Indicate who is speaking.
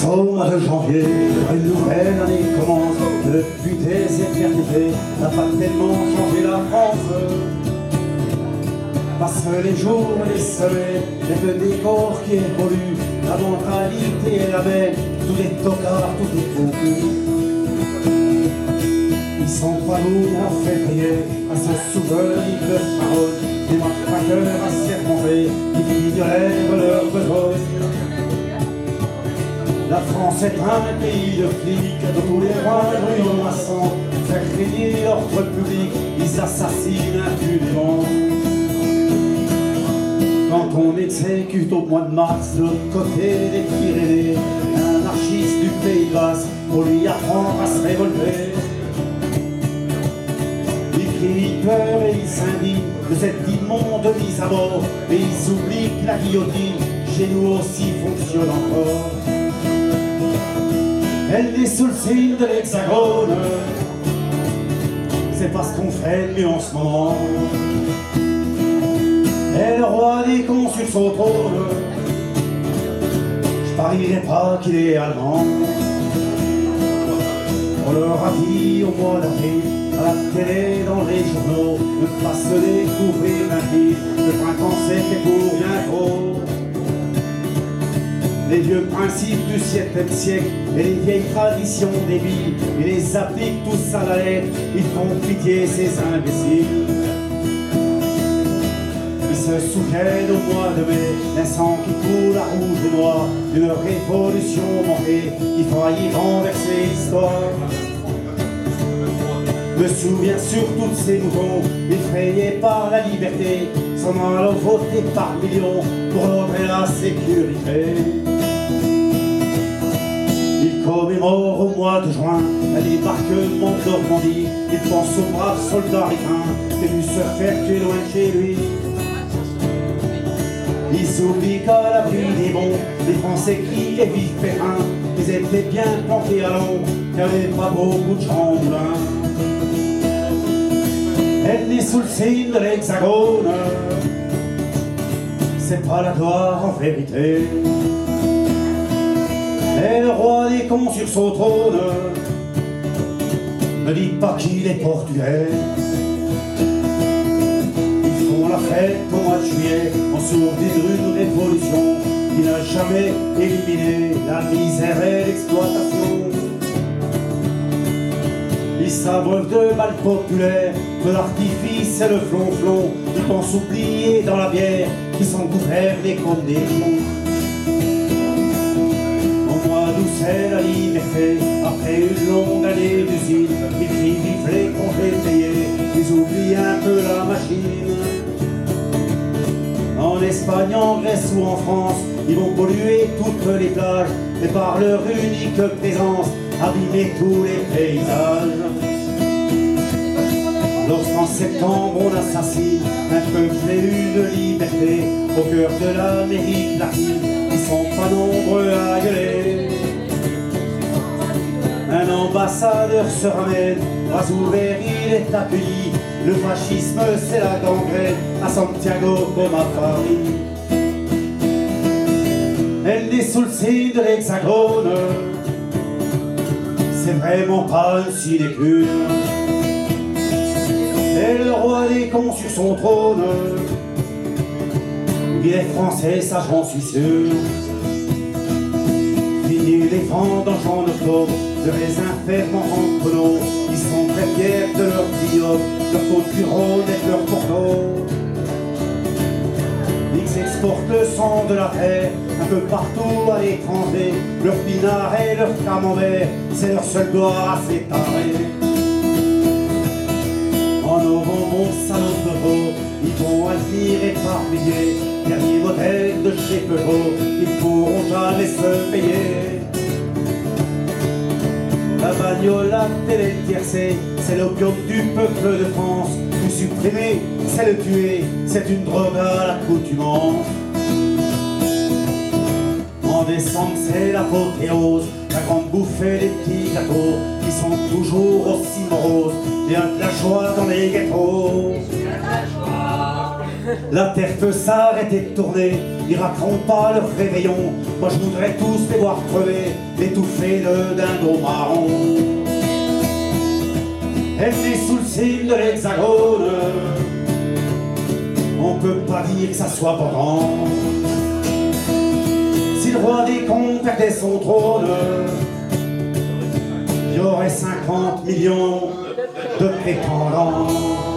Speaker 1: Au mois de janvier, une nouvelle année commence. Depuis des éternités, n'a pas tellement changé la France. Passent les jours et les semaines, les deux décors qui évoluent, la mentalité et la même, tous les tocards, tous les faux. Ils sont pas lourds en février, à se souvenir de Charonne, des matraqueurs à serpenter, qui ignorent leurs besoins. La France est un pays de flics, de tous les rois de maçons, faire régner l'ordre public, ils assassinent impunément. Quand on exécute au mois de mars, de l'autre côté des Pyrénées, un anarchiste du Pays Basque, pour lui apprendre à se révolter. Il crie, il pleure et il s'indigne de cette immonde mise à mort, et ils oublient que la guillotine, chez nous aussi, fonctionne encore. Elle est sous le signe de l'Hexagone, c'est pas ce qu'on fait de mieux en ce moment. Et le roi des cons sur son trône, je parierais pas qu'il est allemand. On leur a dit au mois d'avril, à la télé, dans les journaux, ne pas se découvrir d'un livre, le printemps c'était pour bientôt. Les vieux principes du 7e siècle et les vieilles traditions débiles, ils les appliquent tous à la lettre, ils font pitié ces imbéciles. Ils se souviennent au mois de mai, d'un sang qui coule à rouge et noir, d'une révolution manquée qui faillit renverser l'histoire. Me souviens surtout de ces moutons, effrayés par la liberté, s'en allant voter par millions pour offrir la sécurité. Ils commémorent au mois de juin un débarquement de Normandie. Ils pensent aux braves soldats ricains qui venus se faire tuer loin de chez lui. Ils oublient qu'à l'abri des bons, les Français crient et vivent périns. Ils étaient bien plantés à l'ombre, qu'il n'y avait pas beaucoup de gens au moulin. Elle est sous le signe de l'Hexagone, c'est pas la gloire en vérité. Et le roi des cons sur son trône, ne dites pas qu'il est portugais. Ils font la fête au mois de juillet, en sourdine d'une révolution qui n'a jamais éliminé la misère et l'exploitation. Ils s'abreuvent de mal populaire, de l'artifice et le flonflon. Ils pensent oublier dans la bière qu'ils sont gouvernés comme des lions. Au mois d'août c'est la liberté, après une longue année d'usine. Ils crient vive les congés payés, ils oublient un peu la machine. En Espagne, en Grèce ou en France, ils vont polluer toutes les plages et par leur unique présence abîmer tous les paysages. Lorsqu'en septembre on assassine un peuple élu de liberté au cœur de l'Amérique latine, ils sont pas nombreux à gueuler. Un ambassadeur se ramène, bras ouverts il est accueilli. Le fascisme c'est la gangrène à Santiago comme à Paris. Elle est sous le signe de l'Hexagone, c'est vraiment pas une sinécure. Et le roi des cons sur son trône, il est français, ça j'en suis sûr. Fini les vendanges en octobre, de les infermes en chrono. Ils sont très fiers de leur vignoble, leur côte du Rhône et de leur Bordeaux. Ils exportent le sang de la terre un peu partout à l'étranger. Leur pinard et leur camembert, c'est leur seule gloire à s'étarer. En novembre, mon salon de veau, ils vont admirer par milliers. Dernier modèle de chez Peugeot, ils pourront jamais se payer. La bagnole, la télé tiercée, c'est l'opium du peuple de France. Le supprimer, c'est le tuer, c'est une drogue à l'accoutumance. En décembre, c'est l'apothéose, la grande bouffée des petits gâteaux qui sont toujours aussi moroses. Il y a de la joie dans les ghettos. La terre peut s'arrêter de tourner, ils rateront pas leur réveillon. Moi je voudrais tous les voir crever, étouffer le dingo marron. Elle est sous le signe de l'hexagone, on peut pas dire que ça soit grand. Si le roi des cons perdait son trône, il y aurait 50 millions de prétendants.